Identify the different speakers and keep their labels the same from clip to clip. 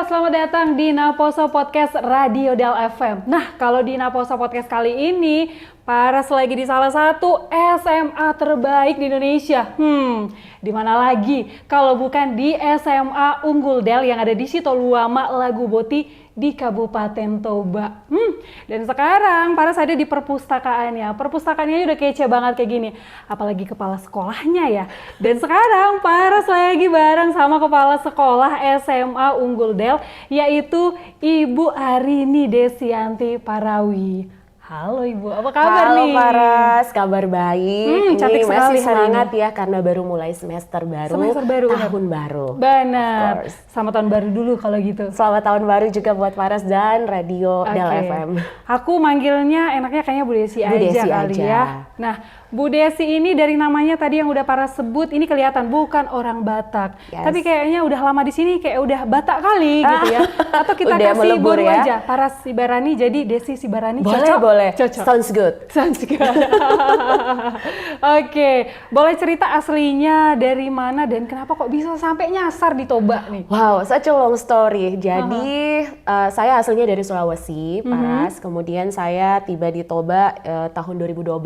Speaker 1: selamat datang di Naposo Podcast Radio Del FM. Nah, kalau di Naposo Podcast kali ini, Paras lagi di salah satu SMA terbaik di Indonesia. Di mana lagi kalau bukan di SMA Unggul Del yang ada di Sitoluama, Lagu Boti di Kabupaten Toba. Dan sekarang Paras ada di perpustakaannya. Perpustakaannya udah kece banget kayak gini. Apalagi kepala sekolahnya ya. Dan sekarang Paras lagi bareng sama kepala sekolah SMA Unggul Del, yaitu Ibu Arini Desianti Parawi. Halo Ibu, apa kabar nih?
Speaker 2: Halo Paras, kabar baik.
Speaker 1: Cantik sekali
Speaker 2: masih semangat ya karena baru mulai semester baru, tahun baru.
Speaker 1: Benar. Selamat tahun baru dulu kalau gitu.
Speaker 2: Selamat tahun baru juga buat Paras dan Radio Del FM.
Speaker 1: Aku manggilnya enaknya kayaknya Bu Desi aja kali ya. Nah, Bu Desi ini dari namanya tadi yang udah Paras sebut, ini kelihatan bukan orang Batak.
Speaker 2: Yes.
Speaker 1: Tapi kayaknya udah lama di sini kayak udah Batak kali gitu ya. Atau kita
Speaker 2: udah
Speaker 1: kasih baru
Speaker 2: ya?
Speaker 1: aja, Paras Sibarani jadi Desi Sibarani.
Speaker 2: Boleh.
Speaker 1: Cocok.
Speaker 2: Sounds good.
Speaker 1: Oke, boleh cerita aslinya dari mana dan kenapa kok bisa sampai nyasar di Toba nih?
Speaker 2: Wow, such a long story. Jadi saya aslinya dari Sulawesi, Paras. Kemudian saya tiba di Toba tahun 2012.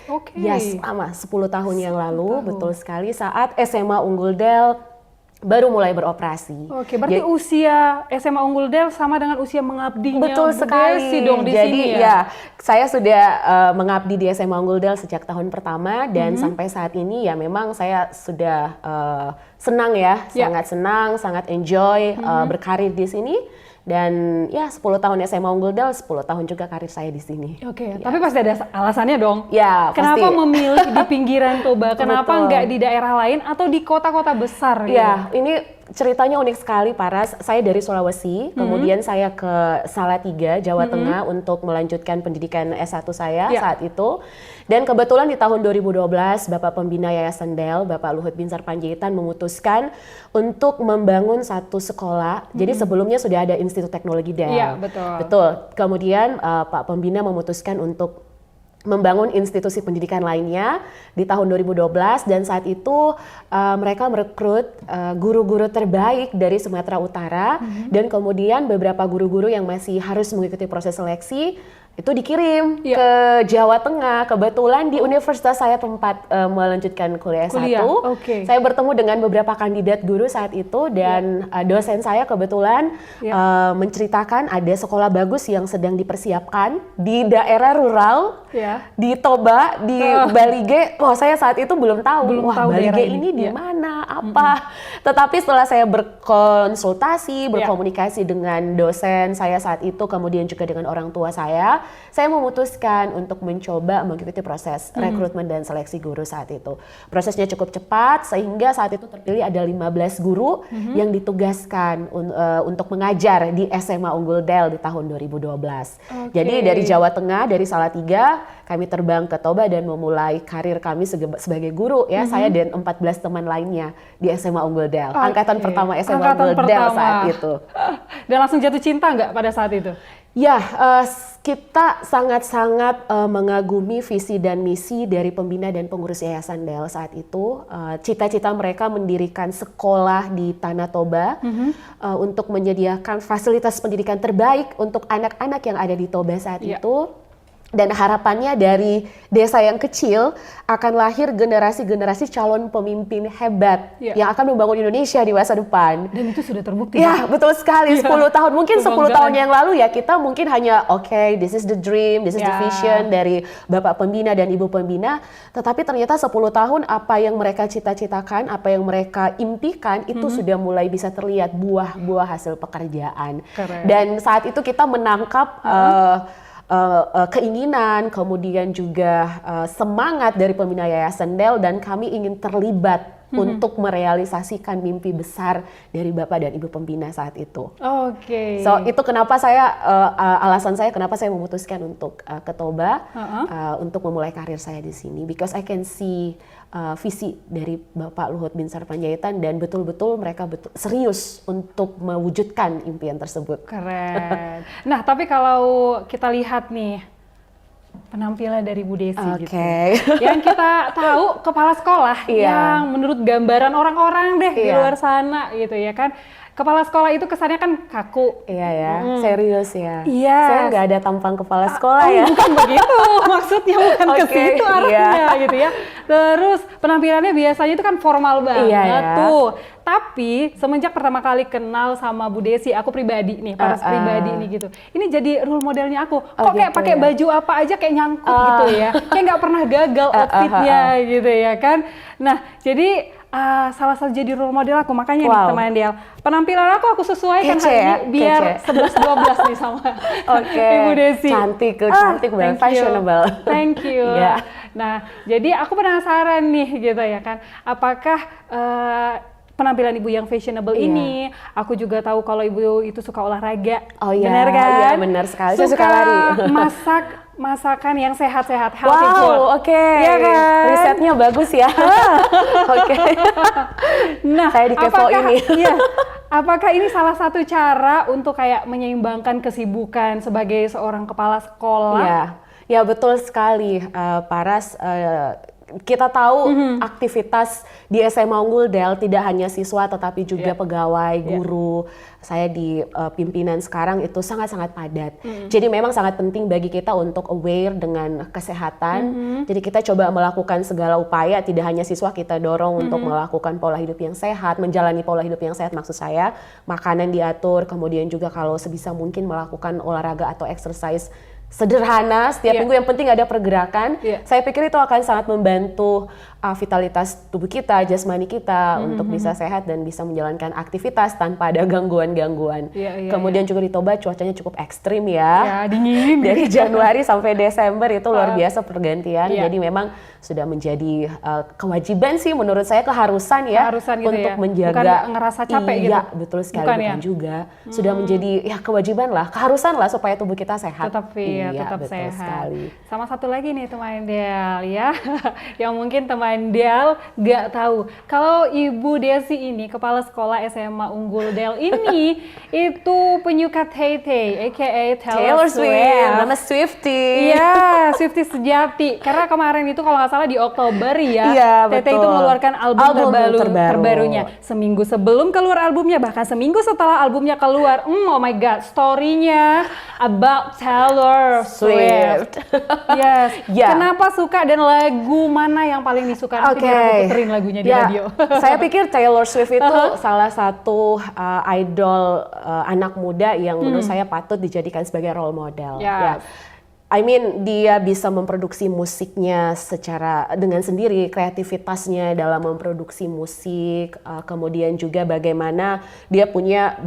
Speaker 1: Oke.
Speaker 2: Yes, lama, 10 tahun yang lalu, betul sekali saat SMA Unggul Del baru mulai beroperasi.
Speaker 1: Oke, berarti usia SMA Unggul Del sama dengan usia mengabdinya
Speaker 2: betul
Speaker 1: Bu
Speaker 2: sekali.
Speaker 1: Desi dong di
Speaker 2: Jadi
Speaker 1: sini ya?
Speaker 2: saya sudah mengabdi di SMA Unggul Del sejak tahun pertama dan sampai saat ini ya memang saya sudah senang ya, sangat senang, sangat enjoy berkarir di sini. Dan ya 10 tahun SMA Unggul Del, 10 tahun juga karir saya di sini.
Speaker 1: Oke, tapi pasti ada alasannya dong.
Speaker 2: Ya,
Speaker 1: kenapa
Speaker 2: pasti.
Speaker 1: memilih di pinggiran Toba? Kenapa nggak di daerah lain atau di kota-kota besar?
Speaker 2: Ya, ini ceritanya unik sekali Paras. Saya dari Sulawesi, kemudian saya ke Salatiga, Jawa Tengah untuk melanjutkan pendidikan S1 saya saat itu. Dan kebetulan di tahun 2012 Bapak Pembina Yayasan Del, Bapak Luhut Binsar Panjaitan memutuskan untuk membangun satu sekolah. Jadi sebelumnya sudah ada Institut Teknologi Del.
Speaker 1: Iya, betul.
Speaker 2: Betul. Kemudian Pak Pembina memutuskan untuk membangun institusi pendidikan lainnya di tahun 2012 dan saat itu mereka merekrut guru-guru terbaik dari Sumatera Utara dan kemudian beberapa guru-guru yang masih harus mengikuti proses seleksi itu dikirim ke Jawa Tengah. Kebetulan di universitas saya tempat melanjutkan kuliah S1. Saya bertemu dengan beberapa kandidat guru saat itu dan dosen saya kebetulan menceritakan ada sekolah bagus yang sedang dipersiapkan di daerah rural di Toba, di Balige. Wah, saya saat itu belum tahu Balige ini di mana, apa. Tetapi setelah saya berkonsultasi, berkomunikasi dengan dosen saya saat itu, kemudian juga dengan orang tua saya memutuskan untuk mencoba mengikuti proses rekrutmen dan seleksi guru saat itu. Prosesnya cukup cepat sehingga saat itu terpilih ada 15 guru yang ditugaskan untuk mengajar di SMA Unggul Del di tahun 2012. Jadi dari Jawa Tengah, dari Salatiga, kami terbang ke Toba dan memulai karir kami sebagai guru ya. Saya dan 14 teman lainnya di SMA Unggul Del. Angkatan pertama SMA Unggul Del saat itu.
Speaker 1: Dan langsung jatuh cinta nggak pada saat itu?
Speaker 2: Ya, kita sangat-sangat mengagumi visi dan misi dari pembina dan pengurus Yayasan Del saat itu. Cita-cita mereka mendirikan sekolah di Tanah Toba untuk menyediakan fasilitas pendidikan terbaik untuk anak-anak yang ada di Toba saat itu. Dan harapannya dari desa yang kecil akan lahir generasi-generasi calon pemimpin hebat yang akan membangun Indonesia di masa depan.
Speaker 1: Dan itu sudah terbukti.
Speaker 2: Ya, betul sekali. 10 tahun, mungkin 10 tahun yang lalu ya kita mungkin hanya this is the dream, this is the vision dari Bapak Pembina dan Ibu Pembina. Tetapi ternyata 10 tahun apa yang mereka cita-citakan, apa yang mereka impikan itu sudah mulai bisa terlihat buah-buah hasil pekerjaan.
Speaker 1: Keren.
Speaker 2: Dan saat itu kita menangkap keinginan, kemudian juga semangat dari pembina Yayasan Del dan kami ingin terlibat untuk merealisasikan mimpi besar dari Bapak dan Ibu Pembina saat itu. So itu kenapa alasan saya kenapa saya memutuskan untuk ke Toba untuk memulai karir saya di sini, because I can see visi dari Bapak Luhut Binsar Panjaitan dan betul-betul mereka serius untuk mewujudkan impian tersebut.
Speaker 1: Keren. Nah, tapi kalau kita lihat nih penampilan dari Bu Desi gitu. Yang kita tahu kepala sekolah yang menurut gambaran orang-orang deh di luar sana gitu ya kan. kepala sekolah itu kesannya kan kaku.
Speaker 2: Iya ya, serius ya.
Speaker 1: Iya.
Speaker 2: Saya nggak ada tampang kepala sekolah ya.
Speaker 1: Bukan begitu, maksudnya bukan ke
Speaker 2: Oke,
Speaker 1: situ arahnya
Speaker 2: iya.
Speaker 1: gitu ya. Terus penampilannya biasanya itu kan formal banget
Speaker 2: Iya, ya.
Speaker 1: tuh. Tapi semenjak pertama kali kenal sama Bu Desi, aku pribadi nih, Paras pribadi nih gitu. Ini jadi role modelnya aku. Kok kayak
Speaker 2: gitu
Speaker 1: pakai
Speaker 2: ya.
Speaker 1: baju apa aja kayak nyangkut gitu ya. Kayak nggak pernah gagal outfitnya gitu ya kan. Nah, jadi salah satu jadi role model aku, makanya nih teman Del, penampilan aku sesuaikan
Speaker 2: Kece
Speaker 1: hari
Speaker 2: ya,
Speaker 1: ini biar
Speaker 2: kece.
Speaker 1: 11-12 nih sama Ibu Desi.
Speaker 2: Cantik, cantik banget,
Speaker 1: thank you.
Speaker 2: fashionable.
Speaker 1: Thank you.
Speaker 2: Iya.
Speaker 1: Nah, jadi aku penasaran nih gitu ya kan, apakah penampilan ibu yang fashionable ini, aku juga tahu kalau ibu itu suka olahraga.
Speaker 2: Oh iya,
Speaker 1: benar kan?
Speaker 2: iya benar sekali. Saya suka lari.
Speaker 1: Masakan yang sehat-sehat, healthy food.
Speaker 2: Wow, oke.
Speaker 1: Iya kan?
Speaker 2: Risetnya bagus ya. Oke.
Speaker 1: Nah,
Speaker 2: Saya dikepoin
Speaker 1: apakah,
Speaker 2: nih.
Speaker 1: iya, apakah ini salah satu cara untuk kayak menyeimbangkan kesibukan sebagai seorang kepala sekolah?
Speaker 2: Ya, ya betul sekali, Paras. Kita tahu aktivitas di SMA Unggul Del tidak hanya siswa tetapi juga pegawai, guru. Saya di pimpinan sekarang itu sangat-sangat padat. Jadi memang sangat penting bagi kita untuk aware dengan kesehatan. Jadi kita coba melakukan segala upaya, tidak hanya siswa kita dorong untuk melakukan pola hidup yang sehat, menjalani pola hidup yang sehat maksud saya, makanan diatur, kemudian juga kalau sebisa mungkin melakukan olahraga atau exercise sederhana setiap minggu, yang penting ada pergerakan. Saya pikir itu akan sangat membantu vitalitas tubuh kita, jasmani kita untuk bisa sehat dan bisa menjalankan aktivitas tanpa ada gangguan-gangguan. Kemudian juga di Toba cuacanya cukup ekstrim ya.
Speaker 1: Dingin.
Speaker 2: Dari Januari sampai Desember itu luar biasa pergantian. Jadi memang sudah menjadi kewajiban sih menurut saya, keharusan ya
Speaker 1: gitu
Speaker 2: untuk
Speaker 1: ya.
Speaker 2: menjaga.
Speaker 1: Bukan ngerasa capek gitu.
Speaker 2: Iya, betul sekali. Bukan juga. Sudah menjadi ya kewajiban lah, keharusan lah supaya tubuh kita sehat.
Speaker 1: Tetap fit, tetap
Speaker 2: betul
Speaker 1: sehat.
Speaker 2: Sekali.
Speaker 1: Sama satu lagi nih teman Del ya, yang mungkin teman Del nggak tahu. Kalau Ibu Desi ini, kepala sekolah SMA Unggul Del ini, itu penyuka Tay-Tay, aka Taylor Swift.
Speaker 2: Nama Swiftie.
Speaker 1: Iya, Swiftie sejati. Karena kemarin itu kalau nggak salah di Oktober ya,
Speaker 2: Iya,
Speaker 1: Tay-Tay
Speaker 2: betul.
Speaker 1: itu mengeluarkan album terbarunya.
Speaker 2: terbaru.
Speaker 1: Seminggu sebelum keluar albumnya, bahkan seminggu setelah albumnya keluar. Oh my God, story-nya about Taylor Swift. Yes. Kenapa suka dan lagu mana yang paling disuka? Nanti biar aku puterin lagunya di radio.
Speaker 2: Saya pikir Taylor Swift itu salah satu idol anak muda yang menurut saya patut dijadikan sebagai role model. Ya. I mean, dia bisa memproduksi musiknya secara dengan sendiri, kreativitasnya dalam memproduksi musik, kemudian juga bagaimana dia punya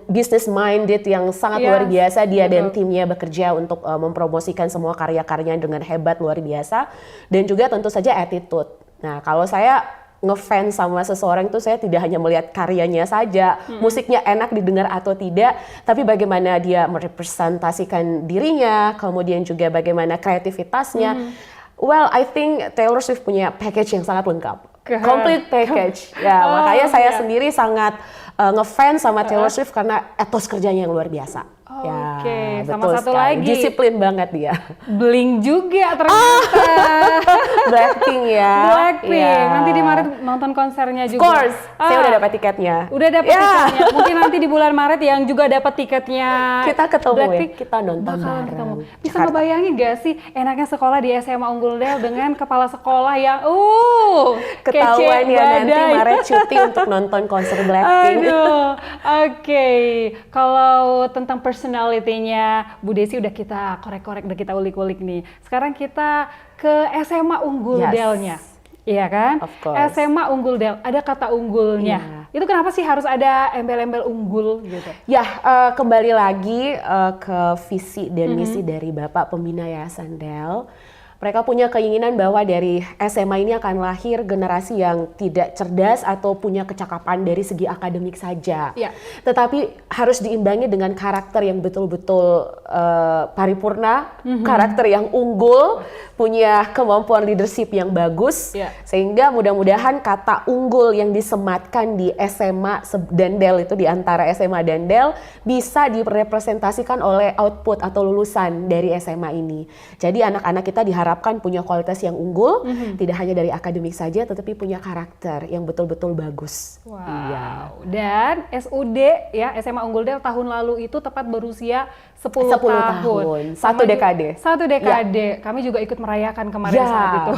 Speaker 2: business minded yang sangat luar biasa. Dia dan timnya bekerja untuk mempromosikan semua karya-karyanya dengan hebat, luar biasa, dan juga tentu saja attitude. Nah, kalau saya ngefans sama seseorang itu saya tidak hanya melihat karyanya saja, musiknya enak didengar atau tidak, tapi bagaimana dia merepresentasikan dirinya, kemudian juga bagaimana kreativitasnya. Well, I think Taylor Swift punya package yang sangat lengkap. Complete package. Ya, makanya saya sendiri sangat ngefans sama Taylor Swift karena etos kerjanya yang luar biasa.
Speaker 1: Oke, sama
Speaker 2: betul
Speaker 1: satu
Speaker 2: sekali.
Speaker 1: lagi.
Speaker 2: Disiplin banget dia.
Speaker 1: Blink juga ternyata.
Speaker 2: Blackpink ya.
Speaker 1: Blackpink. Nanti di Maret nonton konsernya juga.
Speaker 2: Of course. Saya udah dapat tiketnya.
Speaker 1: Udah dapat tiketnya. Mungkin nanti di bulan Maret yang juga dapat tiketnya.
Speaker 2: Kita ketemu
Speaker 1: Blackpink,
Speaker 2: ya. Kita nonton bareng.
Speaker 1: Ketemu. Bisa ngebayangin gak sih enaknya sekolah di SMA Unggul Del dengan kepala sekolah yang
Speaker 2: ketahuan
Speaker 1: kece,
Speaker 2: ya nanti
Speaker 1: badai.
Speaker 2: Maret cuti untuk nonton konser Blackpink.
Speaker 1: Aduh, oke. Kalau tentang personality-nya Bu Desi udah kita korek-korek, udah kita ulik-ulik nih. Sekarang kita ke SMA Unggul Delnya. Iya kan?
Speaker 2: Of course.
Speaker 1: SMA Unggul Del, ada kata unggulnya. Itu kenapa sih harus ada embel-embel unggul gitu?
Speaker 2: Ya, kembali lagi ke visi dan misi dari Bapak Pembina Yayasan Del. Mereka punya keinginan bahwa dari SMA ini akan lahir generasi yang tidak cerdas atau punya kecakapan dari segi akademik saja. Tetapi harus diimbangi dengan karakter yang betul-betul paripurna, karakter yang unggul, punya kemampuan leadership yang bagus, sehingga mudah-mudahan kata unggul yang disematkan di SMA dan Del itu, di antara SMA dan Del, bisa direpresentasikan oleh output atau lulusan dari SMA ini. Jadi anak-anak kita diharapkan diharapkan punya kualitas yang unggul, tidak hanya dari akademik saja, tetapi punya karakter yang betul-betul bagus.
Speaker 1: Wow.
Speaker 2: Iya.
Speaker 1: Dan SUD ya SMA Unggul Del tahun lalu itu tepat berusia 10 tahun.
Speaker 2: Satu dekade.
Speaker 1: Satu dekade. Kami juga ikut merayakan kemarin saat itu.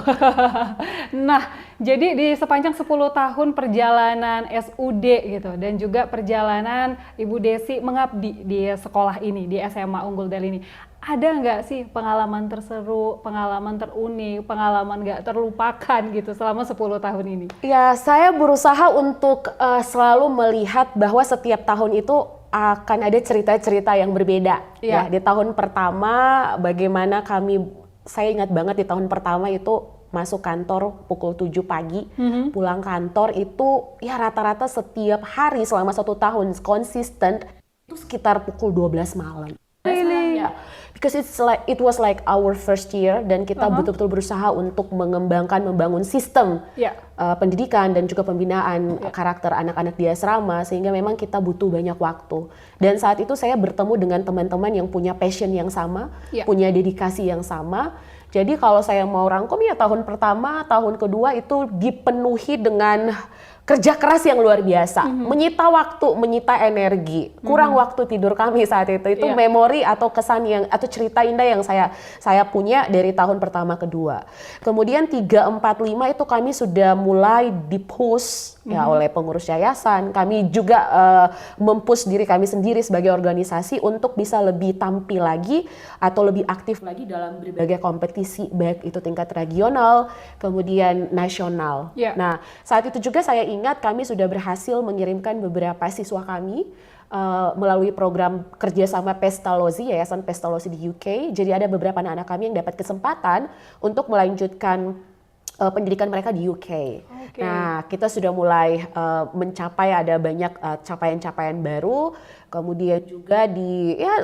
Speaker 1: Nah, jadi di sepanjang 10 tahun perjalanan SUD gitu dan juga perjalanan Ibu Desi mengabdi di sekolah ini, di SMA Unggul Del ini. Ada nggak sih pengalaman terseru, pengalaman terunik, pengalaman nggak terlupakan gitu selama 10 tahun ini?
Speaker 2: Ya, saya berusaha untuk selalu melihat bahwa setiap tahun itu akan ada cerita-cerita yang berbeda. Ya, di tahun pertama bagaimana saya ingat banget di tahun pertama itu masuk kantor pukul 7 pagi, pulang kantor itu ya rata-rata setiap hari selama 1 tahun konsisten itu sekitar pukul 12 malam.
Speaker 1: Really?
Speaker 2: Yeah. Because it was like our first year dan kita betul-betul berusaha untuk membangun sistem pendidikan dan juga pembinaan karakter anak-anak di asrama sehingga memang kita butuh banyak waktu. Dan saat itu saya bertemu dengan teman-teman yang punya passion yang sama, punya dedikasi yang sama. Jadi kalau saya mau rangkum ya tahun pertama, tahun kedua itu dipenuhi dengan kerja keras yang luar biasa, menyita waktu, menyita energi, kurang waktu tidur kami saat itu memori atau kesan atau cerita indah yang saya punya dari tahun pertama kedua. Kemudian 3, 4, 5 itu kami sudah mulai di-push oleh pengurus yayasan. Kami juga mempush diri kami sendiri sebagai organisasi untuk bisa lebih tampil lagi atau lebih aktif lagi dalam berbagai kompetisi baik itu tingkat regional, kemudian nasional. Nah, saat itu juga saya ingat kami sudah berhasil mengirimkan beberapa siswa kami melalui program kerjasama Pestalozzi, Yayasan Pestalozzi di UK. Jadi ada beberapa anak-anak kami yang dapat kesempatan untuk melanjutkan pendidikan mereka di UK. Nah, kita sudah mulai mencapai ada banyak capaian-capaian baru. Kemudian juga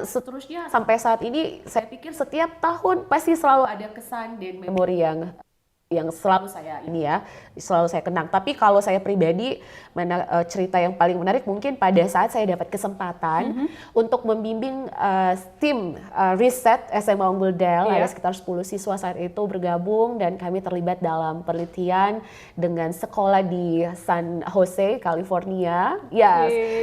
Speaker 2: seterusnya sampai saat ini saya pikir setiap tahun pasti selalu ada kesan dan memori yang selalu saya kenang. Tapi kalau saya pribadi, cerita yang paling menarik mungkin pada saat saya dapat kesempatan untuk membimbing tim riset SMA Unggul Del, ada sekitar 10 siswa saat itu bergabung dan kami terlibat dalam penelitian dengan sekolah di San Jose, California.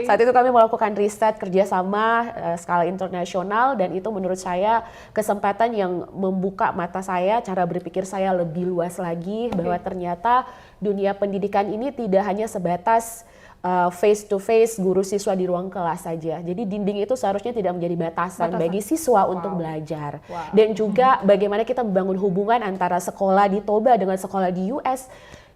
Speaker 2: Saat itu kami melakukan riset kerjasama skala internasional dan itu menurut saya kesempatan yang membuka mata saya, cara berpikir saya lebih luas lagi bahwa ternyata dunia pendidikan ini tidak hanya sebatas face to face guru siswa di ruang kelas saja. Jadi dinding itu seharusnya tidak menjadi batasan bagi siswa untuk belajar. Dan juga bagaimana kita membangun hubungan antara sekolah di Toba dengan sekolah di US.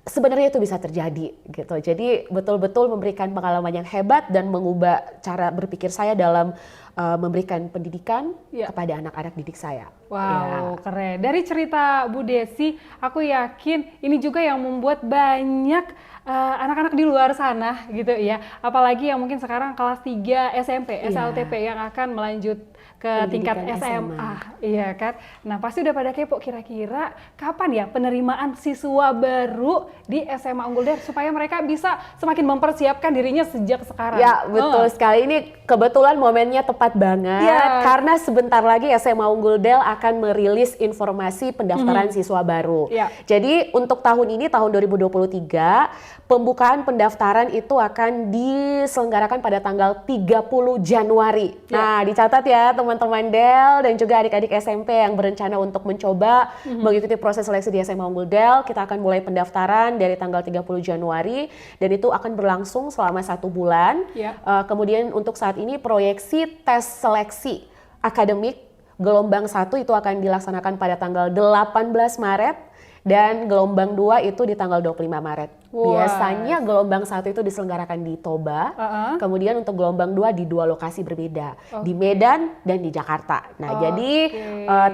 Speaker 2: Sebenarnya itu bisa terjadi gitu. Jadi betul-betul memberikan pengalaman yang hebat dan mengubah cara berpikir saya dalam memberikan pendidikan kepada anak-anak didik saya.
Speaker 1: Wow, keren. Dari cerita Bu Desi, aku yakin ini juga yang membuat banyak anak-anak di luar sana gitu ya. Apalagi yang mungkin sekarang kelas 3 SMP, SLTP yang akan melanjut ke tingkat SMA. Iya kan? Nah, pasti udah pada kepo kira-kira kapan ya penerimaan siswa baru di SMA Unggul Del supaya mereka bisa semakin mempersiapkan dirinya sejak sekarang.
Speaker 2: Ya, betul sekali. Ini kebetulan momennya tepat banget karena sebentar lagi SMA Unggul Del akan merilis informasi pendaftaran siswa baru. Jadi untuk tahun ini, tahun 2023, pembukaan pendaftaran itu akan diselenggarakan pada tanggal 30 Januari. Nah, dicatat ya teman-teman Del dan juga adik-adik SMP yang berencana untuk mencoba mengikuti proses seleksi di SMA Unggul Del. Kita akan mulai pendaftaran dari tanggal 30 Januari dan itu akan berlangsung selama 1 bulan. Kemudian untuk saat ini proyeksi tes seleksi akademik gelombang 1 itu akan dilaksanakan pada tanggal 18 Maret dan gelombang 2 itu di tanggal 25 Maret. Biasanya gelombang 1 itu diselenggarakan di Toba, kemudian untuk gelombang 2 di 2 lokasi berbeda, di Medan dan di Jakarta. Nah, jadi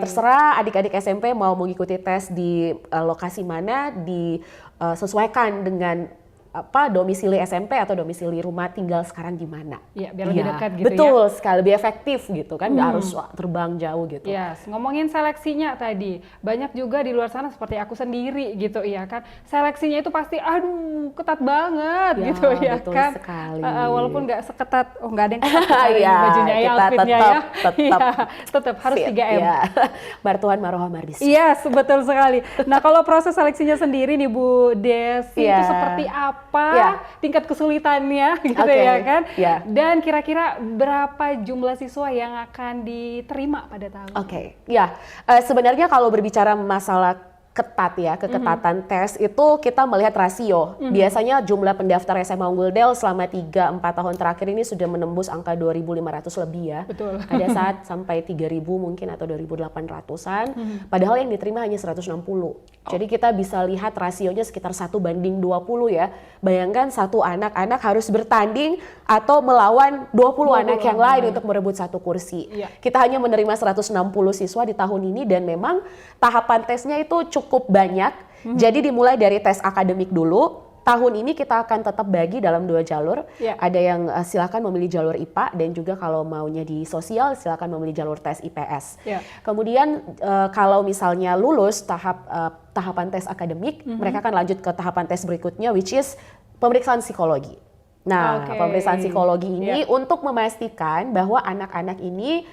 Speaker 2: terserah adik-adik SMP mau mengikuti tes di lokasi mana, disesuaikan dengan domisili SMP atau domisili rumah tinggal sekarang di mana.
Speaker 1: Iya, biar lebih dekat gitu
Speaker 2: betul
Speaker 1: ya.
Speaker 2: sekali, lebih efektif gitu kan, nggak harus terbang jauh gitu.
Speaker 1: Yes, ngomongin seleksinya tadi, banyak juga di luar sana seperti aku sendiri gitu ya kan. Seleksinya itu pasti aduh ketat banget
Speaker 2: Ya,
Speaker 1: gitu ya
Speaker 2: betul
Speaker 1: kan.
Speaker 2: sekali.
Speaker 1: Walaupun nggak seketat, nggak ada yang ketat kemarin
Speaker 2: Iya,
Speaker 1: bajunya ya,
Speaker 2: kita
Speaker 1: outfitnya ya. Iya, tetap harus
Speaker 2: fit,
Speaker 1: 3M.
Speaker 2: ya. Martuhan Marohah Marbis.
Speaker 1: Yes, betul sekali. Nah, kalau proses seleksinya sendiri nih Bu Desi itu seperti apa? Tingkat kesulitannya gitu ya kan? Dan kira-kira berapa jumlah siswa yang akan diterima pada tahun ini?
Speaker 2: Sebenarnya kalau berbicara masalah ketat ya, keketatan tes itu kita melihat rasio. Biasanya jumlah pendaftar SMA Unggul Del selama 3-4 tahun terakhir ini sudah menembus angka 2.500 lebih ya.
Speaker 1: Betul.
Speaker 2: Ada saat sampai 3.000 mungkin atau 2.800-an. Padahal yang diterima hanya 160. Jadi kita bisa lihat rasionya sekitar 1:20 ya. Bayangkan satu anak-anak harus bertanding atau melawan 20 anak yang lain untuk merebut satu kursi. Kita hanya menerima 160 siswa di tahun ini dan memang tahapan tesnya itu cukup banyak. Jadi dimulai dari tes akademik dulu. Tahun ini kita akan tetap bagi dalam 2 jalur. Ada yang silakan memilih jalur IPA dan juga kalau maunya di sosial silakan memilih jalur tes IPS. Kemudian kalau misalnya lulus tahapan tes akademik, mereka akan lanjut ke tahapan tes berikutnya which is pemeriksaan psikologi. Nah, pemeriksaan psikologi ini untuk memastikan bahwa anak-anak ini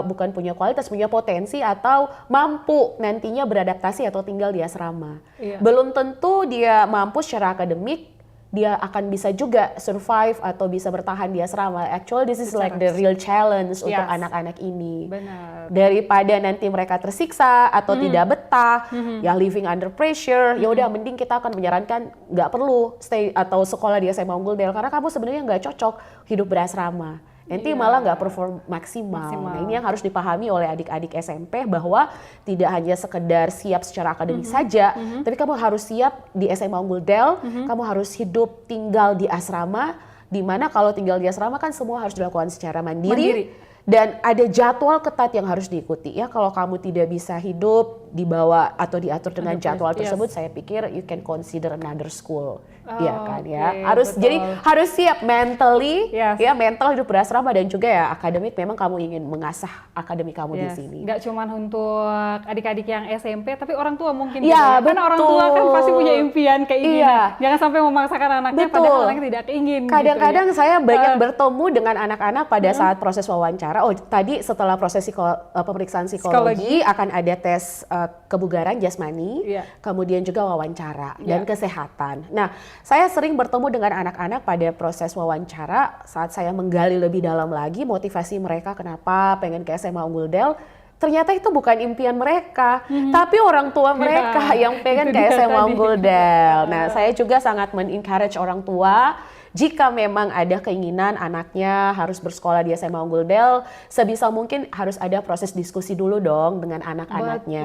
Speaker 2: bukan punya kualitas, punya potensi atau mampu nantinya beradaptasi atau tinggal di asrama. Belum tentu dia mampu secara akademik, dia akan bisa juga survive atau bisa bertahan di asrama. Actually this is like the real challenge untuk anak-anak ini.
Speaker 1: Benar.
Speaker 2: Daripada nanti mereka tersiksa atau tidak betah, ya living under pressure, ya udah mending kita akan menyarankan nggak perlu stay atau sekolah di SMA Unggul Del karena kamu sebenarnya nggak cocok hidup berasrama. Nanti malah nggak perform maksimal. Nah ini yang harus dipahami oleh adik-adik SMP bahwa tidak hanya sekedar siap secara akademik saja, tapi kamu harus siap di SMA Unggul Del, kamu harus hidup tinggal di asrama, di mana kalau tinggal di asrama kan semua harus dilakukan secara mandiri. Dan ada jadwal ketat yang harus diikuti ya. Kalau kamu tidak bisa hidup di bawah atau diatur dengan jadwal tersebut, saya pikir you can consider another school. Iya kan ya. Jadi harus siap mentally, ya mental hidup berasrama dan juga ya akademik memang kamu ingin mengasah akademik kamu di sini.
Speaker 1: Nggak cuma untuk adik-adik yang SMP, tapi orang tua mungkin
Speaker 2: ya,
Speaker 1: juga. Karena orang tua kan pasti punya impian keinginan. Jangan sampai memaksakan anaknya padahal anaknya tidak ingin.
Speaker 2: Kadang-kadang saya banyak bertemu dengan anak-anak pada saat proses wawancara. Oh tadi setelah proses pemeriksaan psikologi akan ada tes kebugaran jasmani, kemudian juga wawancara dan kesehatan. Nah, saya sering bertemu dengan anak-anak pada proses wawancara saat saya menggali lebih dalam lagi motivasi mereka kenapa pengen ke SMA Unggul Del. Ternyata itu bukan impian mereka, tapi orang tua mereka yang pengen ke SMA Unggul Del. Nah, saya juga sangat men-encourage orang tua jika memang ada keinginan anaknya harus bersekolah di SMA Unggul Del, sebisa mungkin harus ada proses diskusi dulu dong dengan anak-anaknya.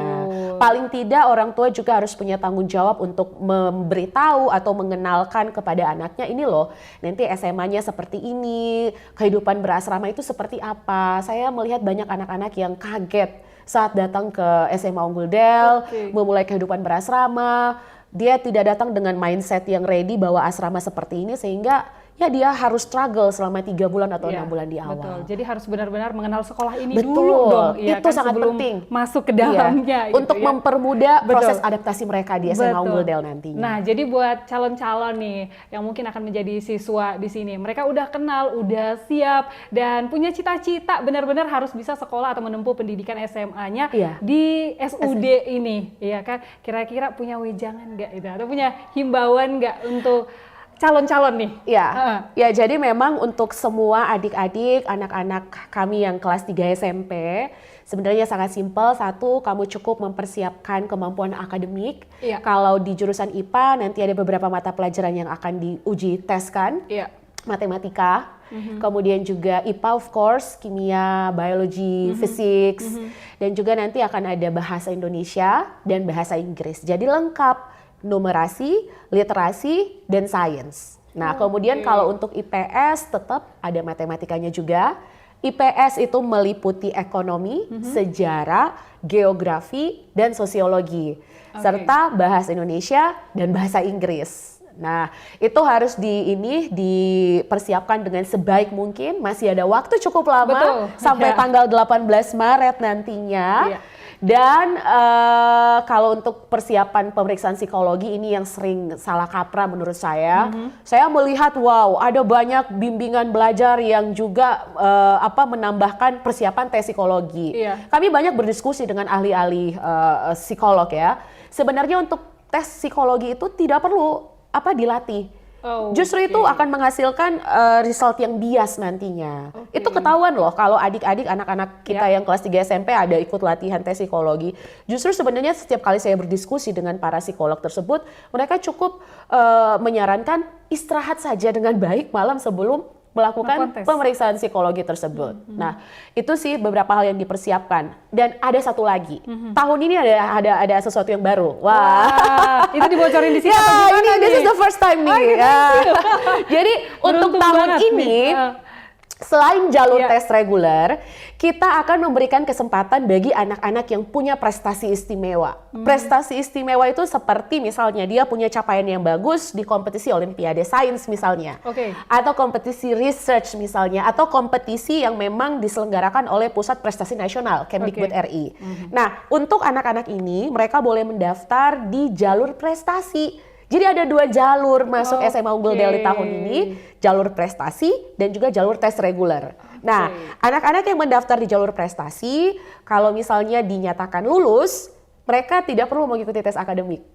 Speaker 2: Paling tidak orang tua juga harus punya tanggung jawab untuk memberitahu atau mengenalkan kepada anaknya ini loh, nanti SMA-nya seperti ini, kehidupan berasrama itu seperti apa. Saya melihat banyak anak-anak yang kaget saat datang ke SMA Unggul Del, memulai kehidupan berasrama. Dia tidak datang dengan mindset yang ready bahwa asrama seperti ini sehingga ya dia harus struggle selama 3 bulan atau 6 bulan di awal.
Speaker 1: Betul. Jadi harus benar-benar mengenal sekolah ini
Speaker 2: dulu dong.
Speaker 1: Ya,
Speaker 2: itu kan, sangat penting.
Speaker 1: Masuk ke dalamnya.
Speaker 2: Untuk mempermudah proses adaptasi mereka di SMA Unggul Del nantinya.
Speaker 1: Nah, jadi buat calon-calon nih yang mungkin akan menjadi siswa di sini, mereka udah kenal, udah siap dan punya cita-cita benar-benar harus bisa sekolah atau menempuh pendidikan SMA-nya di SUD ini, ya kan? Kira-kira punya wejangan nggak itu atau punya himbauan nggak untuk calon-calon nih? Ya jadi memang untuk semua adik-adik, anak-anak kami yang kelas 3 SMP, sebenarnya sangat simpel. Satu, kamu cukup mempersiapkan kemampuan akademik. Kalau di jurusan IPA, nanti ada beberapa mata pelajaran yang akan diuji teskan. Matematika, kemudian juga IPA of course, kimia, biologi, physics, dan juga nanti akan ada bahasa Indonesia dan bahasa Inggris. Jadi lengkap. Numerasi, literasi, dan sains. Nah, kemudian kalau untuk IPS tetap ada matematikanya juga. IPS itu meliputi ekonomi, sejarah, geografi, dan sosiologi. Serta bahasa Indonesia dan bahasa Inggris.
Speaker 2: Nah, itu harus dipersiapkan dengan sebaik mungkin. Masih ada waktu cukup lama.
Speaker 1: Betul.
Speaker 2: Sampai tanggal 18 Maret nantinya.
Speaker 1: Iya.
Speaker 2: Dan kalau untuk persiapan pemeriksaan psikologi ini yang sering salah kaprah menurut saya. Saya melihat wow, ada banyak bimbingan belajar yang juga menambahkan persiapan tes psikologi.
Speaker 1: Iya.
Speaker 2: Kami banyak berdiskusi dengan ahli-ahli psikolog ya. Sebenarnya untuk tes psikologi itu tidak perlu dilatih. Justru itu akan menghasilkan result yang bias nantinya. Itu ketahuan loh kalau adik-adik anak-anak kita yang kelas 3 SMP ada ikut latihan tes psikologi. Justru sebenarnya setiap kali saya berdiskusi dengan para psikolog tersebut, mereka cukup menyarankan istirahat saja dengan baik malam sebelum melakukan pemeriksaan psikologi tersebut. Nah, itu sih beberapa hal yang dipersiapkan. Dan ada satu lagi, tahun ini ada sesuatu yang baru. Wah,
Speaker 1: itu dibocorin di sini.
Speaker 2: Ya, ini this is the first time nih. Jadi untuk tahun ini, selain jalur tes reguler, kita akan memberikan kesempatan bagi anak-anak yang punya prestasi istimewa. Prestasi istimewa itu seperti misalnya dia punya capaian yang bagus di kompetisi Olimpiade Sains misalnya. Atau kompetisi research misalnya. Atau kompetisi yang memang diselenggarakan oleh Pusat Prestasi Nasional, Kemdikbud RI. Nah, untuk anak-anak ini mereka boleh mendaftar di jalur prestasi. Jadi ada 2 jalur masuk SMA Unggul Del di tahun ini, jalur prestasi dan juga jalur tes reguler. Nah, anak-anak yang mendaftar di jalur prestasi, kalau misalnya dinyatakan lulus, mereka tidak perlu mengikuti tes akademik.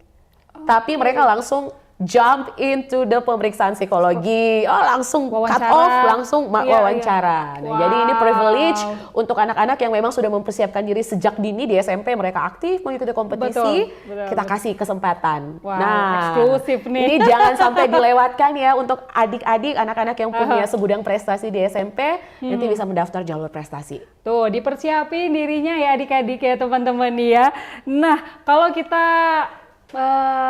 Speaker 2: Tapi mereka langsung jump into the pemeriksaan psikologi, langsung cut off, langsung wawancara. Nah, jadi ini privilege untuk anak-anak yang memang sudah mempersiapkan diri sejak dini di SMP, mereka aktif mengikuti kompetisi, kita kasih kesempatan. Nah,
Speaker 1: eksklusif nih.
Speaker 2: Ini jangan sampai dilewatkan ya untuk adik-adik, anak-anak yang punya segudang prestasi di SMP, nanti bisa mendaftar jalur prestasi.
Speaker 1: Tuh, dipersiapin dirinya ya adik-adik ya teman-teman nih ya. Nah, kalau kita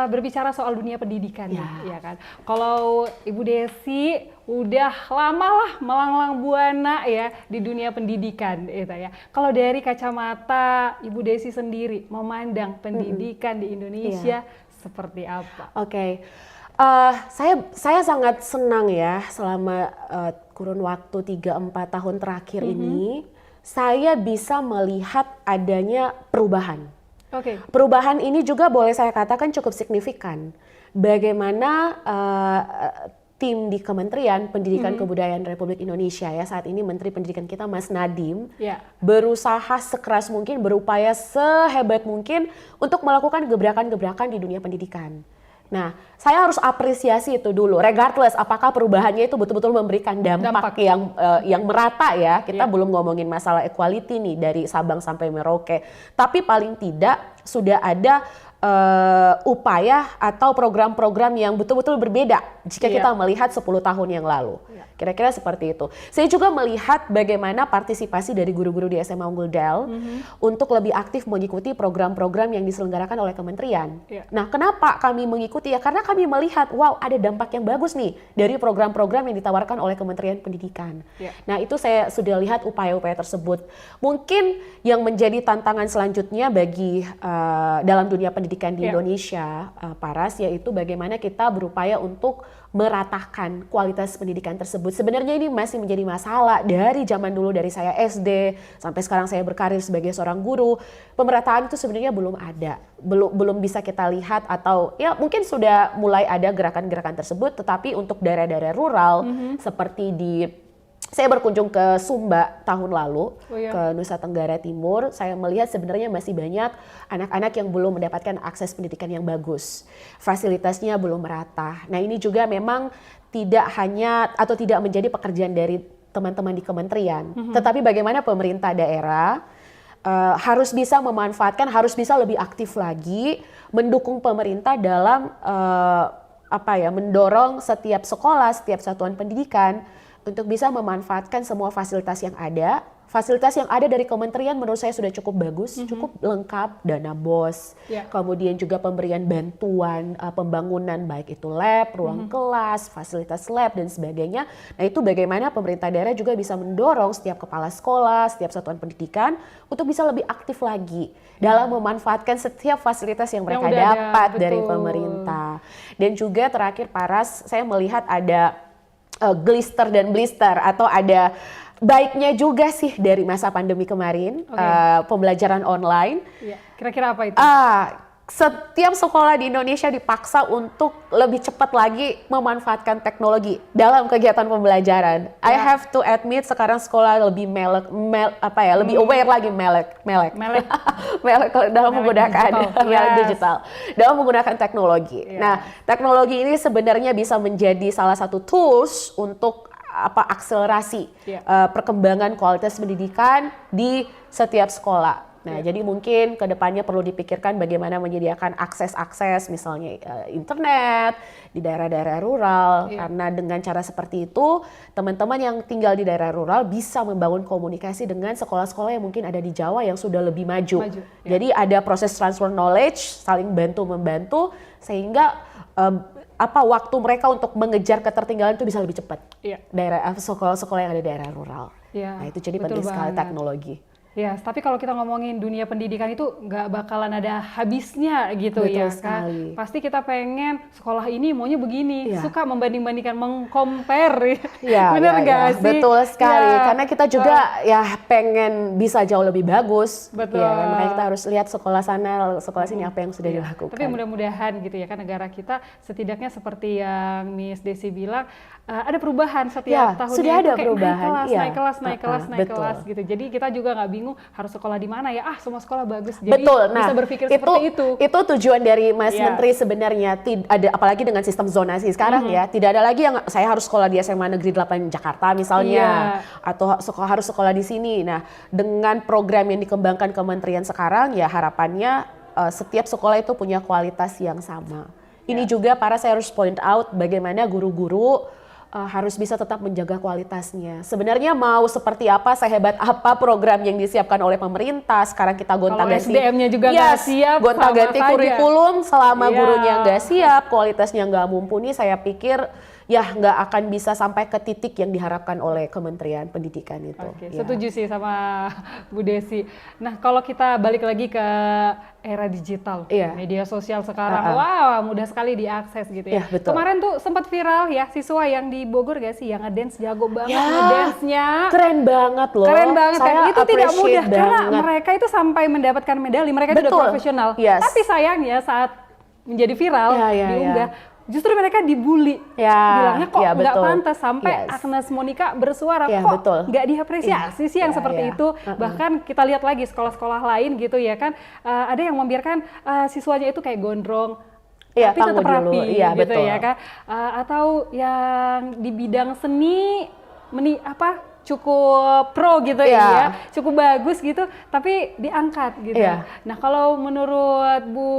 Speaker 1: berbicara soal dunia pendidikan ya kan. Kalau Ibu Desi udah lama lah melanglang buana ya di dunia pendidikan gitu ya. Kalau dari kacamata Ibu Desi sendiri memandang pendidikan di Indonesia seperti apa?
Speaker 2: Saya sangat senang ya selama kurun waktu 3-4 tahun terakhir ini saya bisa melihat adanya perubahan. Perubahan ini juga boleh saya katakan cukup signifikan. Bagaimana tim di Kementerian Pendidikan Kebudayaan Republik Indonesia ya saat ini Menteri Pendidikan kita Mas Nadiem berusaha sekeras mungkin, berupaya sehebat mungkin untuk melakukan gebrakan-gebrakan di dunia pendidikan. Nah, saya harus apresiasi itu dulu, regardless apakah perubahannya itu betul-betul memberikan dampak yang merata ya. Kita belum ngomongin masalah equality nih dari Sabang sampai Merauke, tapi paling tidak sudah ada upaya atau program-program yang betul-betul berbeda jika kita melihat 10 tahun yang lalu. Kira-kira seperti itu. Saya juga melihat bagaimana partisipasi dari guru-guru di SMA Unggul Del untuk lebih aktif mengikuti program-program yang diselenggarakan oleh kementerian. Nah, kenapa kami mengikuti ya? Karena kami melihat, wow, ada dampak yang bagus nih dari program-program yang ditawarkan oleh Kementerian Pendidikan. Nah, itu saya sudah lihat upaya-upaya tersebut. Mungkin yang menjadi tantangan selanjutnya bagi dalam dunia pendidikan di Indonesia, Paras, yaitu bagaimana kita berupaya untuk meratakan kualitas pendidikan tersebut. Sebenarnya ini masih menjadi masalah dari zaman dulu, dari saya SD sampai sekarang saya berkarir sebagai seorang guru. Pemerataan itu sebenarnya belum ada, belum bisa kita lihat, atau ya mungkin sudah mulai ada gerakan-gerakan tersebut, tetapi untuk daerah-daerah rural seperti saya berkunjung ke Sumba tahun lalu, ke Nusa Tenggara Timur. Saya melihat sebenarnya masih banyak anak-anak yang belum mendapatkan akses pendidikan yang bagus. Fasilitasnya belum merata. Nah, ini juga memang tidak hanya atau tidak menjadi pekerjaan dari teman-teman di kementerian, tetapi bagaimana pemerintah daerah harus bisa memanfaatkan, harus bisa lebih aktif lagi mendukung pemerintah dalam mendorong setiap sekolah, setiap satuan pendidikan untuk bisa memanfaatkan semua fasilitas yang ada, fasilitas yang ada dari kementerian menurut saya sudah cukup bagus, cukup lengkap, dana BOS, kemudian juga pemberian bantuan pembangunan baik itu lab, ruang kelas, fasilitas lab dan sebagainya. Nah itu bagaimana pemerintah daerah juga bisa mendorong setiap kepala sekolah, setiap satuan pendidikan untuk bisa lebih aktif lagi dalam memanfaatkan setiap fasilitas yang mereka dapat dari pemerintah. Dan juga terakhir Paras, saya melihat ada glister dan blister atau ada baiknya juga sih dari masa pandemi kemarin, pembelajaran online.
Speaker 1: Kira-kira apa itu?
Speaker 2: Setiap sekolah di Indonesia dipaksa untuk lebih cepat lagi memanfaatkan teknologi dalam kegiatan pembelajaran. I have to admit sekarang sekolah lebih lebih aware lagi melek dalam menggunakan digital, dalam menggunakan teknologi. Nah, teknologi ini sebenarnya bisa menjadi salah satu tools untuk akselerasi perkembangan kualitas pendidikan di setiap sekolah. Nah, jadi mungkin ke depannya perlu dipikirkan bagaimana menyediakan akses misalnya internet di daerah-daerah rural, karena dengan cara seperti itu teman-teman yang tinggal di daerah rural bisa membangun komunikasi dengan sekolah-sekolah yang mungkin ada di Jawa yang sudah lebih maju. Jadi ada proses transfer knowledge, saling bantu-membantu sehingga waktu mereka untuk mengejar ketertinggalan itu bisa lebih cepat. Daerah sekolah-sekolah yang ada di daerah rural. Nah, itu jadi penting sekali teknologi.
Speaker 1: Ya, tapi kalau kita ngomongin dunia pendidikan itu nggak bakalan ada habisnya gitu.
Speaker 2: Betul
Speaker 1: ya
Speaker 2: sekali.
Speaker 1: kan. Pasti kita pengen sekolah ini maunya begini, suka membanding-bandingkan, mengcompare. Bener nggak sih?
Speaker 2: Betul sekali, karena kita juga pengen bisa jauh lebih bagus.
Speaker 1: Betul.
Speaker 2: Makanya kita harus lihat sekolah sana, sekolah sini apa yang sudah dilakukan.
Speaker 1: Tapi mudah-mudahan gitu ya kan, negara kita setidaknya seperti yang Miss Desi bilang, ada perubahan setiap tahun.
Speaker 2: Sudah ada perubahan.
Speaker 1: Naik kelas gitu. Jadi kita juga nggak bingung harus sekolah di mana ya. Semua sekolah bagus. Jadi bisa berpikir seperti itu.
Speaker 2: Itu tujuan dari Mas Menteri sebenarnya. Ada apalagi dengan sistem zonasi sekarang ya. Tidak ada lagi yang saya harus sekolah di SMA Negeri 8 Jakarta misalnya, atau harus sekolah di sini. Nah, dengan program yang dikembangkan kementerian sekarang ya harapannya setiap sekolah itu punya kualitas yang sama. Ini juga saya harus point out bagaimana guru-guru harus bisa tetap menjaga kualitasnya. Sebenarnya mau seperti apa, sehebat apa program yang disiapkan oleh pemerintah, sekarang kita gonta-ganti.
Speaker 1: Kalau SDM-nya juga nggak siap,
Speaker 2: gonta-ganti kurikulum selama gurunya nggak siap, kualitasnya nggak mumpuni, saya pikir nggak akan bisa sampai ke titik yang diharapkan oleh Kementerian Pendidikan itu.
Speaker 1: Setuju sih sama Bu Desi. Nah, kalau kita balik lagi ke era digital, media sosial sekarang, mudah sekali diakses gitu ya. Kemarin tuh sempat viral ya, siswa yang di Bogor gak sih, yang ngedance jago banget ngedance-nya.
Speaker 2: Keren banget loh.
Speaker 1: Keren banget kan, itu tidak mudah
Speaker 2: banget.
Speaker 1: karena mereka itu sampai mendapatkan medali, mereka itu udah profesional. Tapi sayangnya saat menjadi viral, diunggah, justru mereka dibully, bilangnya kok nggak pantas, sampai Agnes Monica bersuara kok nggak diapresiasi sih yang seperti itu. Bahkan kita lihat lagi sekolah-sekolah lain gitu ya kan, ada yang membiarkan siswanya itu kayak gondrong, tapi tetap rapi gitu ya kan, atau yang di bidang seni cukup pro gitu ya, cukup bagus gitu, tapi diangkat gitu. Nah, kalau menurut Bu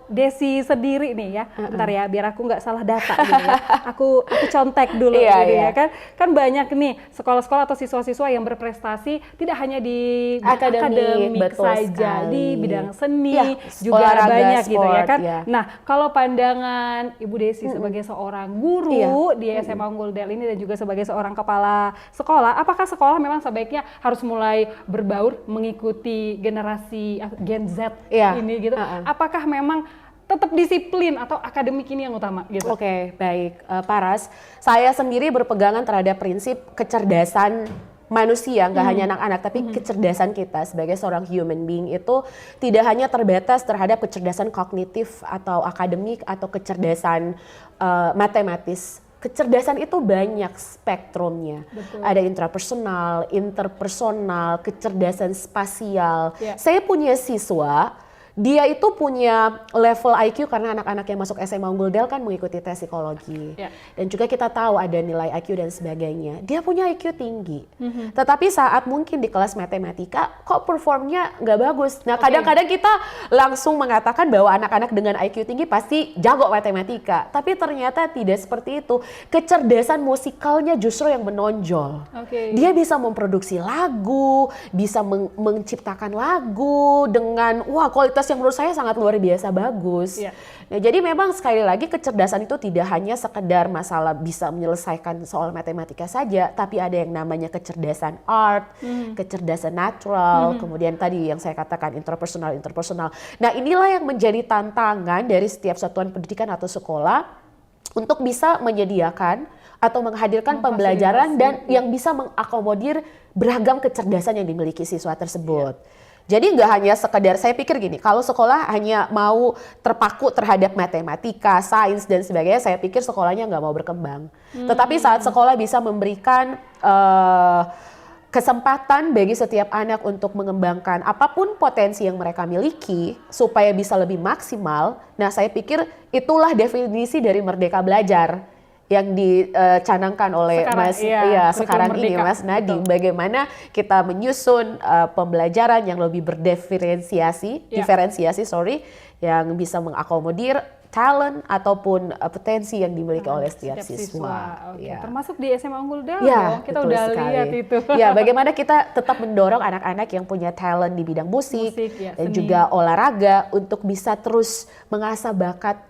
Speaker 1: Desi sendiri nih ya, bentar ya, biar aku nggak salah data gitu ya. Aku contek dulu gitu ya kan. Kan banyak nih sekolah-sekolah atau siswa-siswa yang berprestasi tidak hanya di akademik saja, di bidang seni juga banyak gitu ya kan. Nah, kalau pandangan Ibu Desi sebagai seorang guru di SMA Unggul Del ini dan juga sebagai seorang kepala sekolah, apakah sekolah memang sebaiknya harus mulai berbaur mengikuti generasi Gen Z ini gitu? Apakah memang tetap disiplin atau akademik ini yang utama gitu?
Speaker 2: Oke, baik. Paras, saya sendiri berpegangan terhadap prinsip kecerdasan manusia, nggak hanya anak-anak, tapi kecerdasan kita sebagai seorang human being itu tidak hanya terbatas terhadap kecerdasan kognitif atau akademik atau kecerdasan matematis. Kecerdasan itu banyak spektrumnya. Ada intrapersonal, interpersonal, kecerdasan spasial. Saya punya siswa dia itu punya level IQ karena anak-anak yang masuk SMA Unggul Del kan mengikuti tes psikologi. Dan juga kita tahu ada nilai IQ dan sebagainya. Dia punya IQ tinggi. Tetapi saat mungkin di kelas matematika kok performnya nggak bagus. Nah kadang-kadang kita langsung mengatakan bahwa anak-anak dengan IQ tinggi pasti jago matematika. Tapi ternyata tidak seperti itu. Kecerdasan musikalnya justru yang menonjol. Dia bisa memproduksi lagu, bisa menciptakan lagu dengan kualitas yang menurut saya sangat luar biasa bagus. Nah, jadi memang sekali lagi kecerdasan itu tidak hanya sekedar masalah bisa menyelesaikan soal matematika saja, tapi ada yang namanya kecerdasan art, kecerdasan natural, kemudian tadi yang saya katakan interpersonal. Nah, inilah yang menjadi tantangan dari setiap satuan pendidikan atau sekolah untuk bisa menyediakan atau menghadirkan pembelajaran dan yang bisa mengakomodir beragam kecerdasan yang dimiliki siswa tersebut. Jadi nggak hanya sekedar, saya pikir gini, kalau sekolah hanya mau terpaku terhadap matematika, sains dan sebagainya, saya pikir sekolahnya nggak mau berkembang. Tetapi saat sekolah bisa memberikan kesempatan bagi setiap anak untuk mengembangkan apapun potensi yang mereka miliki supaya bisa lebih maksimal, nah saya pikir itulah definisi dari Merdeka Belajar yang dicanangkan oleh sekarang ini Mas Nadiem. Bagaimana kita menyusun pembelajaran yang lebih berdiferensiasi, yang bisa mengakomodir talent ataupun potensi yang dimiliki oleh setiap siswa.
Speaker 1: Termasuk di SMA Unggul Del kita udah lihat itu.
Speaker 2: Bagaimana kita tetap mendorong anak-anak yang punya talent di bidang musik dan juga olahraga untuk bisa terus mengasah bakat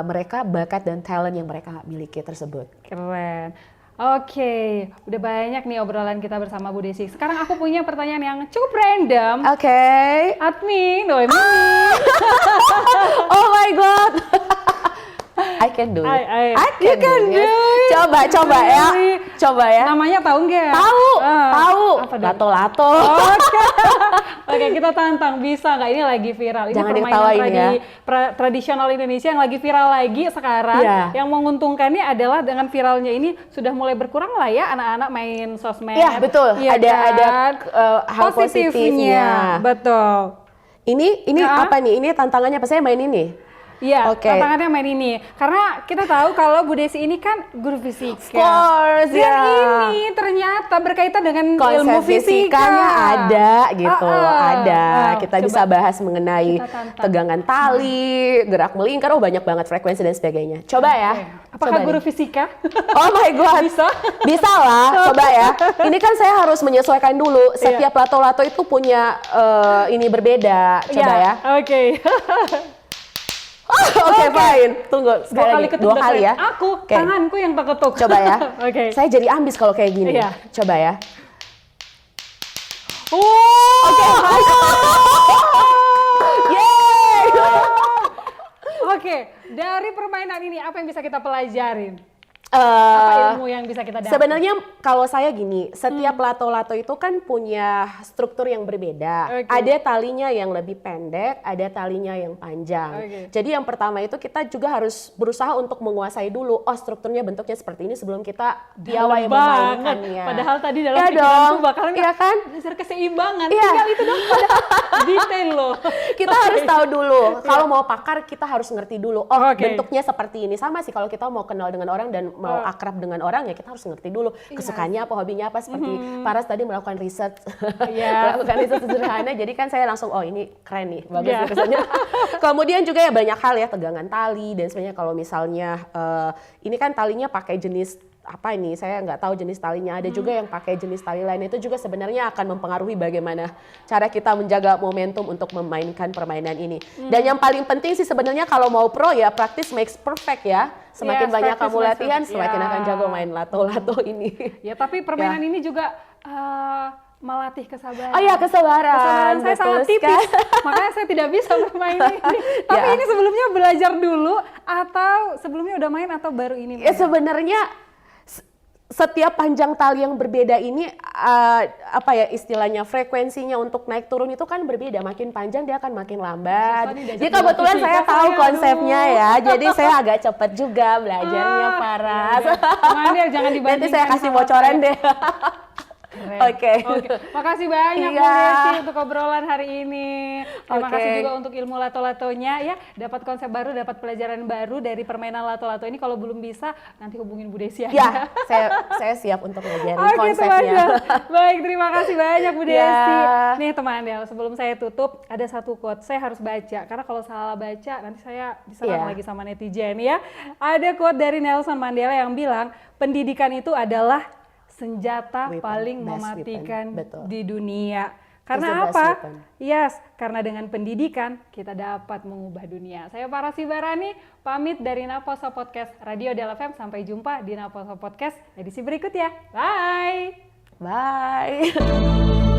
Speaker 2: mereka, bakat dan talent yang mereka miliki tersebut.
Speaker 1: Keren. Oke, udah banyak nih obrolan kita bersama Bu Desi. Sekarang aku punya pertanyaan yang cukup random. Admin, Noemi.
Speaker 2: Oh my god. I can do it. I can do it. Coba ya.
Speaker 1: Namanya tahu nggak?
Speaker 2: Tahu. Lato-lato.
Speaker 1: Oke, kita tantang, bisa nggak? Ini lagi viral. Ini
Speaker 2: jangan
Speaker 1: permainan tradisional Indonesia yang lagi viral lagi sekarang. Yang menguntungkannya adalah dengan viralnya ini sudah mulai berkurang lah ya anak-anak main sosmed.
Speaker 2: Iya betul. Ada hal positifnya.
Speaker 1: Betul.
Speaker 2: Ini apa nih? Ini tantangannya apa? Saya main ini.
Speaker 1: Iya, tantangannya main ini. Karena kita tahu kalau Bu Desi ini kan guru fisika.
Speaker 2: Of course,
Speaker 1: ini ternyata berkaitan dengan
Speaker 2: konsep
Speaker 1: ilmu fisika.
Speaker 2: Fisikanya ada gitu, ada. Kita bisa bahas mengenai tegangan tali, gerak melingkar, banyak banget frekuensi dan sebagainya. Coba ya.
Speaker 1: Apakah guru fisika?
Speaker 2: Oh my god. Bisa lah, coba ya. Ini kan saya harus menyesuaikan dulu. Setiap lato-lato itu punya ini berbeda. Coba ya.
Speaker 1: Oke.
Speaker 2: Oke, fine. Tunggu sekali lagi. 2 kali ya.
Speaker 1: Tanganku yang terketuk.
Speaker 2: Coba ya. Saya jadi ambis kalau kayak gini. Coba ya.
Speaker 1: Oke, dari permainan ini apa yang bisa kita pelajarin? Apa ilmu yang bisa kita dapat?
Speaker 2: Sebenarnya kalau saya gini, setiap lato-lato itu kan punya struktur yang berbeda. Ada talinya yang lebih pendek, ada talinya yang panjang. Jadi yang pertama itu kita juga harus berusaha untuk menguasai dulu. strukturnya bentuknya seperti ini sebelum kita piawai memainkannya.
Speaker 1: Padahal tadi dalam pikiranku bakalan keseimbangan. Tinggal itu dong, detail loh.
Speaker 2: Kita harus tahu dulu. Kalau mau pakar kita harus ngerti dulu. Bentuknya seperti ini. Sama sih kalau kita mau kenal dengan orang dan mau akrab dengan orang ya kita harus ngerti dulu kesukaannya apa, hobinya apa, seperti Paras tadi melakukan riset sederhana, jadi kan saya langsung ini keren nih, bagus kesannya. Kemudian juga ya banyak hal ya, tegangan tali dan sebenarnya kalau misalnya ini kan talinya pakai jenis apa ini, saya nggak tahu jenis talinya, ada juga yang pakai jenis tali lain, itu juga sebenarnya akan mempengaruhi bagaimana cara kita menjaga momentum untuk memainkan permainan ini. Dan yang paling penting sih sebenarnya kalau mau pro ya practice makes perfect ya. Semakin banyak kamu latihan, semakin akan jago main lato-lato ini.
Speaker 1: Ya, tapi permainan ini juga melatih kesabaran.
Speaker 2: Kesabaran
Speaker 1: saya sangat tipis, makanya saya tidak bisa bermain ini. Tapi ini sebelumnya belajar dulu atau sebelumnya udah main atau baru ini?
Speaker 2: Sebenarnya setiap panjang tali yang berbeda ini istilahnya frekuensinya untuk naik turun itu kan berbeda, makin panjang dia akan makin lambat. Jadi kebetulan saya tahu konsepnya ya, jadi saya agak cepat juga belajarnya Paras.
Speaker 1: Jangan dibandingkan.
Speaker 2: Nanti saya kasih bocoran deh.
Speaker 1: Keren.
Speaker 2: Oke.
Speaker 1: Makasih banyak Bu
Speaker 2: Iya.
Speaker 1: Desi untuk obrolan hari ini. Terima
Speaker 2: Oke.
Speaker 1: kasih juga untuk ilmu lato-latonya ya. Dapat konsep baru, dapat pelajaran baru dari permainan lato-lato ini. Kalau belum bisa, nanti hubungin Bu Desi aja.
Speaker 2: Ya, saya siap untuk ngajarin
Speaker 1: Oke, teman
Speaker 2: konsepnya.
Speaker 1: Del. Baik, terima kasih banyak Bu Desi.
Speaker 2: Ya.
Speaker 1: Nih teman Del, sebelum saya tutup, ada satu quote saya harus baca. Karena kalau salah baca, nanti saya diserang
Speaker 2: Iya.
Speaker 1: lagi sama netizen ya. Ada quote dari Nelson Mandela yang bilang, pendidikan itu adalah senjata
Speaker 2: Weapon,
Speaker 1: paling
Speaker 2: best
Speaker 1: mematikan
Speaker 2: weapon. Betul.
Speaker 1: di dunia.
Speaker 2: It's the
Speaker 1: Karena
Speaker 2: best
Speaker 1: apa?
Speaker 2: weapon.
Speaker 1: Yes, karena dengan pendidikan kita dapat mengubah dunia. Saya Parasi Barani, pamit dari Naposo Podcast Radio Del FM. Sampai jumpa di Naposo Podcast edisi berikutnya. Bye!
Speaker 2: Bye.